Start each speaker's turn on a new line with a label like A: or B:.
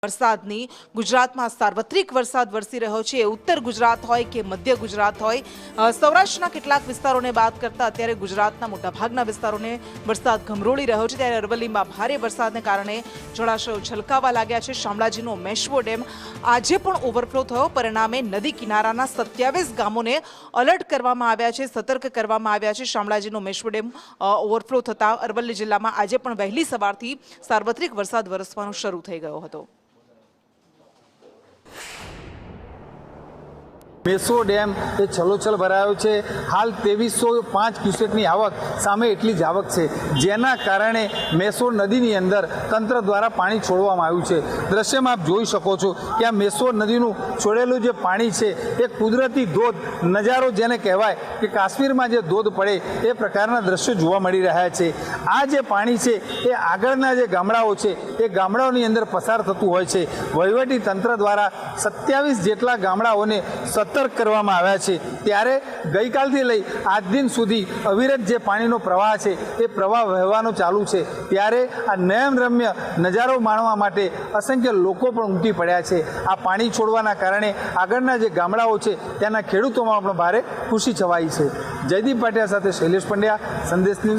A: વરસાદની ગુજરાતમાં સાર્વત્રિક વરસાદ વરસી રહ્યો છે। ઉત્તર ગુજરાત હોય કે મધ્ય ગુજરાત હોય, સૌરાષ્ટ્રના કેટલાક વિસ્તારોને બાદ કરતા અત્યારે ગુજરાતના મોટાભાગના વિસ્તારોને વરસાદ ગમરોળી રહ્યો છે। ત્યારે અરવલ્લીમાં ભારે વરસાદને કારણે જળાશયો છલકાવા લાગ્યા છે। શામળાજીનો મેશ્વો ડેમ આજે પણ ઓવરફ્લો થયો, પરિણામે નદી કિનારાના 27 ગામોને એલર્ટ કરવામાં આવ્યા છે, સતર્ક કરવામાં આવ્યા છે। શામળાજીનો મેશ્વો ડેમ ઓવરફ્લો થતા અરવલ્લી જિલ્લામાં આજે પણ વહેલી સવારથી સાર્વત્રિક વરસાદ વરસવાનો શરૂ થઈ ગયો હતો।
B: મેશ્વો ડેમ એ છલોછલ ભરાયો છે। હાલ 2305 ક્યુસેકની આવક સામે એટલી જ આવક છે, જેના કારણે મેશ્વો નદીની અંદર તંત્ર દ્વારા પાણી છોડવામાં આવ્યું છે। દ્રશ્યમાં આપ જોઈ શકો છો કે આ મેશ્વો નદીનું છોડેલું જે પાણી છે એ કુદરતી ધોધ નજારો જેને કહેવાય કે કાશ્મીરમાં જે ધોધ પડે એ પ્રકારના દ્રશ્યો જોવા મળી રહ્યા છે। આ જે પાણી છે એ આગળના જે ગામડાઓ છે એ ગામડાઓની અંદર પસાર થતું હોય છે। વહીવટી તંત્ર દ્વારા 27 જેટલા ગામડાઓને સતર્ક કરવામાં આવ્યા છે। ત્યારે ગઈકાલથી લઈ આજ દિન સુધી અવિરત જે પાણીનો પ્રવાહ છે એ પ્રવાહ વહેવાનો ચાલુ છે। ત્યારે આ નયનરમ્ય નજારો માણવા માટે અસંખ્ય લોકો પણ ઉમટી પડ્યા છે। આ પાણી છોડવાના કારણે આગળના જે ગામડાઓ છે ત્યાંના ખેડૂતોમાં પણ ભારે ખુશી છવાઈ છે। જયદીપ પાટિયા સાથે શૈલેષ પંડ્યા, સંદેશ ન્યૂઝ।